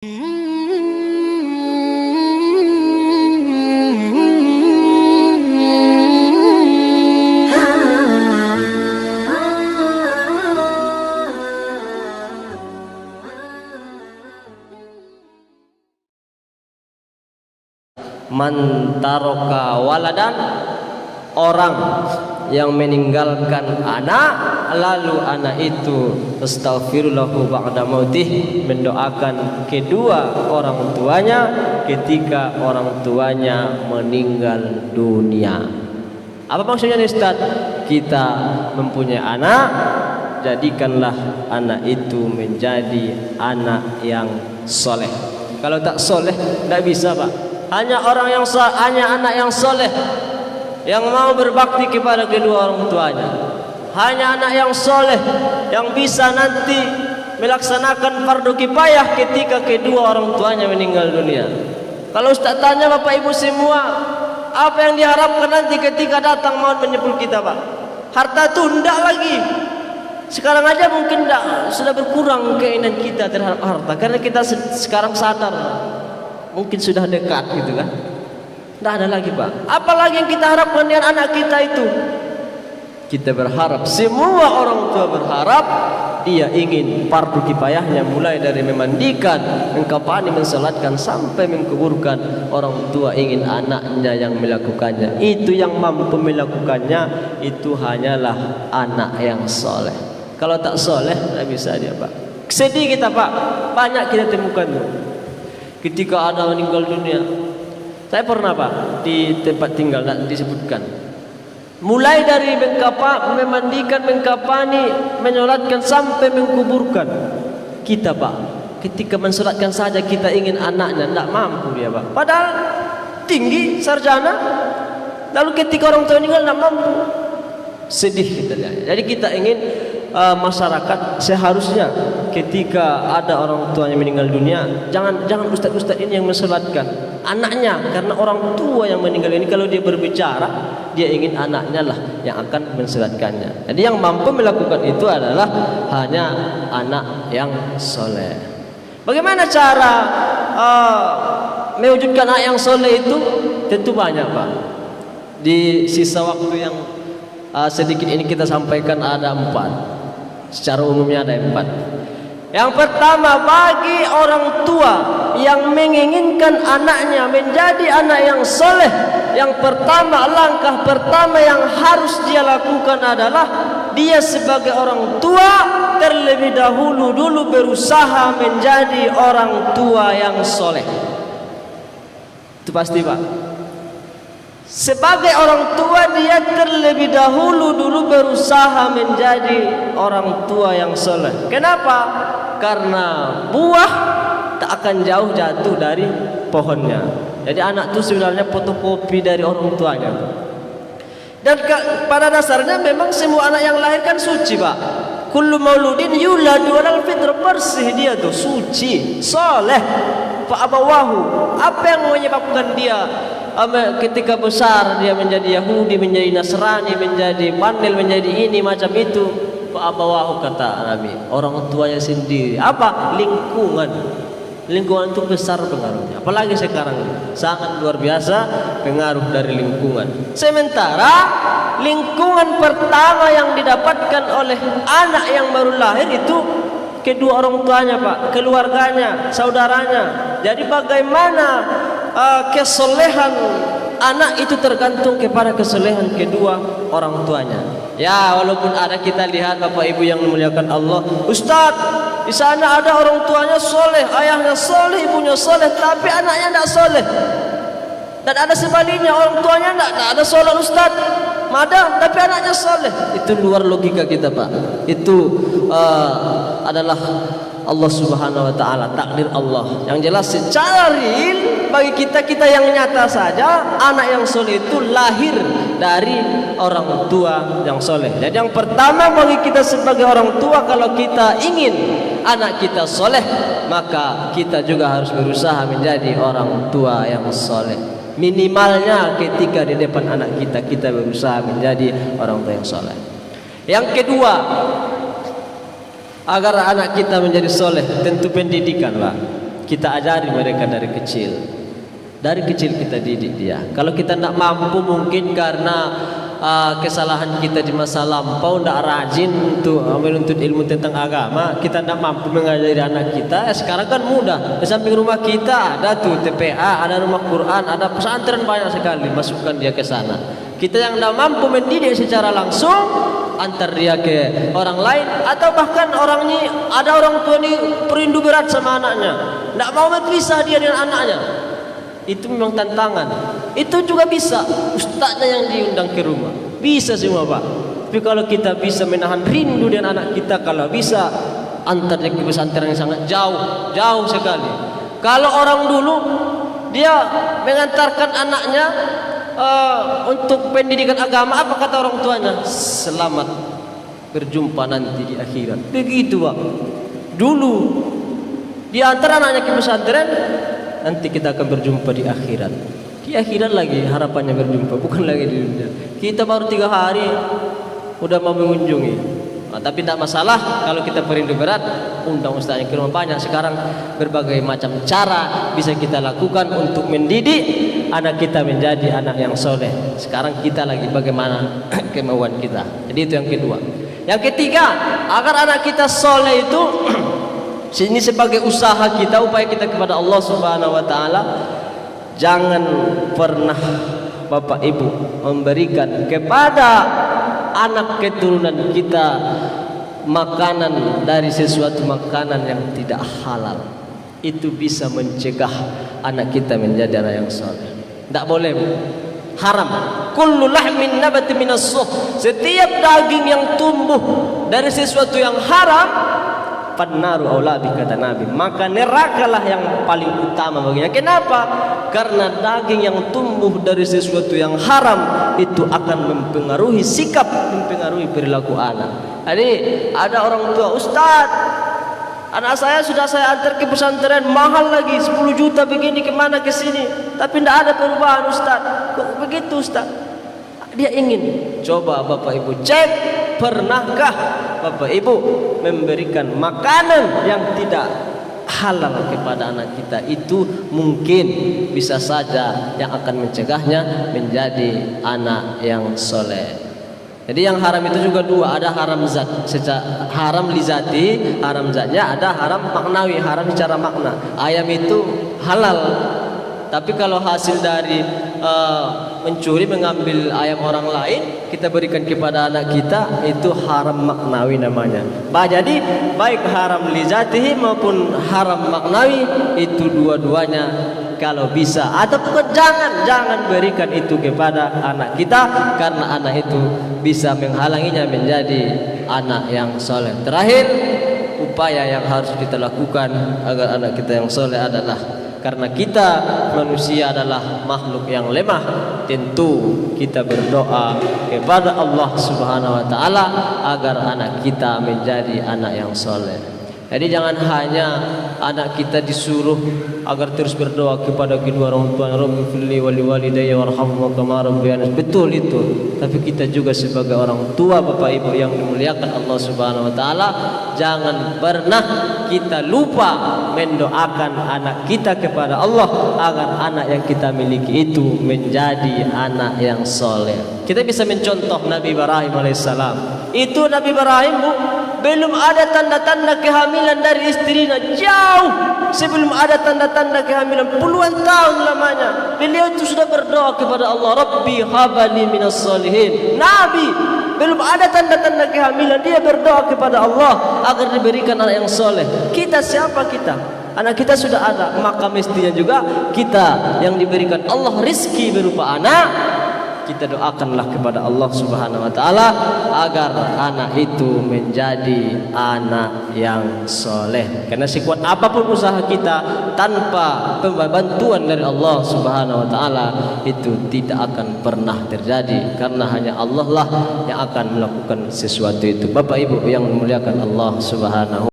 Man taroka waladan, orang yang meninggalkan anak lalu anak itu astaghfirullahu ba'da mautih, mendoakan kedua orang tuanya ketika orang tuanya meninggal dunia. Apa maksudnya nih Ustaz? Kita mempunyai anak, jadikanlah anak itu menjadi anak yang soleh. Kalau tak soleh tidak bisa Pak. Hanya anak yang soleh yang mau berbakti kepada kedua orang tuanya. Hanya anak yang soleh yang bisa nanti melaksanakan fardu kifayah ketika kedua orang tuanya meninggal dunia. Kalau Ustaz tanya Bapak Ibu semua, apa yang diharapkan nanti ketika datang maut menjemput kita Pak? Harta itu tidak lagi. Sekarang aja mungkin sudah berkurang keinginan kita terhadap harta, karena kita sekarang sadar mungkin sudah dekat gitu kan. Tidak ada lagi Pak. Apalagi yang kita harapkan dengan anak kita itu? Kita berharap, semua orang tua berharap dia ingin fardu kifayahnya mulai dari memandikan, mengkafani, mensalatkan sampai mengkuburkan. Orang tua ingin anaknya yang melakukannya. Itu yang mampu melakukannya itu hanyalah anak yang soleh. Kalau tak soleh tidak bisa dia Pak. Sedih kita Pak. Banyak kita temukan tuh. Ketika ada meninggal dunia, saya pernah Pak di tempat tinggal, tidak disebutkan. Mulai dari memandikan, mengkafani, menyolatkan sampai mengkuburkan. Kita Pak, ketika mensolatkan saja kita ingin anaknya, tidak mampu dia Pak. Padahal tinggi, sarjana. Lalu ketika orang tua meninggal tidak mampu. Sedih kita lihat. Jadi kita ingin masyarakat seharusnya ketika ada orang tuanya meninggal dunia, jangan ustaz-ustaz ini yang mensolatkan anaknya, karena orang tua yang meninggal ini kalau dia berbicara, dia ingin anaknya lah yang akan mensolatkannya. Jadi yang mampu melakukan itu adalah hanya anak yang soleh. Bagaimana cara mewujudkan anak yang soleh itu? Tentu banyak Pak. Di sisa waktu yang sedikit ini kita sampaikan ada 4. Secara umumnya ada 4. Yang pertama, bagi orang tua yang menginginkan anaknya menjadi anak yang soleh, yang pertama, langkah pertama yang harus dia lakukan adalah dia sebagai orang tua terlebih dahulu berusaha menjadi orang tua yang soleh. Itu pasti Pak. Sebagai orang tua dia terlebih dahulu berusaha menjadi orang tua yang soleh. Kenapa? Karena buah tak akan jauh jatuh dari pohonnya. Jadi anak itu sebenarnya fotokopi dari orang tuanya. Dan pada dasarnya memang semua anak yang lahir kan suci Pak. Kullu mauludin yuladu alal fitrah, bersih dia tuh, suci, soleh. Fa abawahu, apa yang menyebabkan dia ketika besar dia menjadi Yahudi, menjadi Nasrani, menjadi Bandel, menjadi ini macam itu? Fa abawahu, kata Nabi, orang tuanya sendiri. Apa? Lingkungan. Lingkungan itu besar pengaruhnya. Apalagi sekarang sangat luar biasa pengaruh dari lingkungan. Sementara lingkungan pertama yang didapatkan oleh anak yang baru lahir itu kedua orang tuanya Pak, keluarganya, saudaranya. Jadi bagaimana kesolehan anak itu tergantung kepada kesolehan kedua orang tuanya. Ya, walaupun ada kita lihat Bapak Ibu yang memuliakan Allah, Ustaz, di sana ada orang tuanya soleh, ayahnya soleh, ibunya soleh, tapi anaknya tidak soleh. Dan ada sebaliknya, orang tuanya tidak ada soleh Ustaz, ada, tapi anaknya soleh. Itu luar logika kita Pak. Itu adalah Allah Subhanahu Wa Taala, takdir Allah. Yang jelas secara real bagi kita yang nyata saja, anak yang soleh itu lahir dari orang tua yang soleh. Jadi yang pertama bagi kita sebagai orang tua, kalau kita ingin anak kita soleh, maka kita juga harus berusaha menjadi orang tua yang soleh. Minimalnya ketika di depan anak kita berusaha menjadi orang tua yang soleh. Yang kedua, agar anak kita menjadi soleh, tentu pendidikan Pak. kita ajari mereka dari kecil. Dari kecil kita didik dia. Kalau kita tidak mampu mungkin karena kesalahan kita di masa lampau, tidak rajin untuk menuntut ilmu tentang agama, kita tidak mampu mengajari anak kita. Sekarang kan mudah. Di samping rumah kita ada tuh TPA, ada rumah Quran, ada pesantren banyak sekali. Masukkan dia ke sana. Kita yang tidak mampu mendidik secara langsung, antar dia ke orang lain, atau bahkan orangnya ada orang tua ini perindu berat sama anaknya, tidak mau berpisah dia dengan anaknya. Itu memang tantangan. Itu juga bisa ustaznya yang diundang ke rumah, bisa semua Pak. Tapi kalau kita bisa menahan rindu dengan anak kita, kalau bisa antar dia ke pesantren yang sangat jauh sekali. Kalau orang dulu dia mengantarkan anaknya untuk pendidikan agama, apa kata orang tuanya? Selamat berjumpa nanti di akhirat. Begitu Pak. Dulu dia antar anaknya ke pesantren, nanti kita akan berjumpa di akhirat. Di akhirat lagi harapannya berjumpa, bukan lagi di dunia. Kita baru 3 hari udah mau mengunjungi. Tapi tidak masalah kalau kita perindu berat, undang ustaznya ke rumah. Banyak sekarang berbagai macam cara bisa kita lakukan untuk mendidik anak kita menjadi anak yang soleh. Sekarang kita lagi bagaimana kemauan kita. Jadi itu yang kedua. Yang ketiga, agar anak kita soleh itu ini sebagai usaha kita, upaya kita kepada Allah Subhanahu wa taala. Jangan pernah Bapak Ibu memberikan kepada anak keturunan kita makanan dari sesuatu makanan yang tidak halal. Itu bisa mencegah anak kita menjadi anak yang saleh. Tidak boleh, haram. Kullu lahmin nabati minas suh. Setiap daging yang tumbuh dari sesuatu yang haram, pannaru aula bi, kata Nabi, maka nerakalah yang paling utama baginya. Kenapa? Karena daging yang tumbuh dari sesuatu yang haram itu akan mempengaruhi sikap, mempengaruhi perilaku anak. Jadi ada orang tua, Ustaz, anak saya sudah saya antar ke pesantren, mahal lagi 10 juta begini, kemana ke sini, tapi tidak ada perubahan Ustaz. Kok begitu Ustaz? Dia ingin. Coba Bapak Ibu cek, pernahkah Bapak Ibu memberikan makanan yang tidak halal kepada anak kita? Itu mungkin bisa saja yang akan mencegahnya menjadi anak yang soleh. Jadi yang haram itu juga dua, ada haram zat, haram lizati, haram zatnya, ada haram maknawi, haram secara makna. Ayam itu halal, tapi kalau hasil dari mencuri, mengambil ayam orang lain, kita berikan kepada anak kita, itu haram maknawi namanya. Jadi baik haram lizatihi maupun haram maknawi, itu dua-duanya kalau bisa, ataupun jangan berikan itu kepada anak kita, karena anak itu bisa menghalanginya menjadi anak yang soleh. Terakhir, upaya yang harus kita lakukan agar anak kita yang soleh adalah, karena kita manusia adalah makhluk yang lemah, tentu kita berdoa kepada Allah Subhanahu wa taala agar anak kita menjadi anak yang soleh. Jadi jangan hanya anak kita disuruh agar terus berdoa kepada kedua orang tua, Rabbi firli wa liwalidayya warhamhuma kama rabbayani. Betul itu, tapi kita juga sebagai orang tua Bapak Ibu yang dimuliakan Allah Subhanahu wa taala, jangan pernah kita lupa mendoakan anak kita kepada Allah agar anak yang kita miliki itu menjadi anak yang soleh. Kita bisa mencontoh Nabi Ibrahim alaihissalam. Itu Nabi Ibrahim, Bu, belum ada tanda-tanda kehamilan dari istrinya, jauh sebelum ada tanda-tanda kehamilan, puluhan tahun lamanya beliau itu sudah berdoa kepada Allah, Rabbi habali minas solihin. Nabi belum ada tanda-tanda kehamilan, dia berdoa kepada Allah agar diberikan anak yang soleh. Kita siapa kita? Anak kita sudah ada, maka mestinya juga kita yang diberikan Allah rizki berupa anak, kita doakanlah kepada Allah Subhanahu wa taala agar anak itu menjadi anak yang soleh. Karena sekuat apapun usaha kita, tanpa bantuan dari Allah Subhanahu wa taala, itu tidak akan pernah terjadi, karena hanya Allah lah yang akan melakukan sesuatu itu. Bapak Ibu yang memuliakan Allah Subhanahu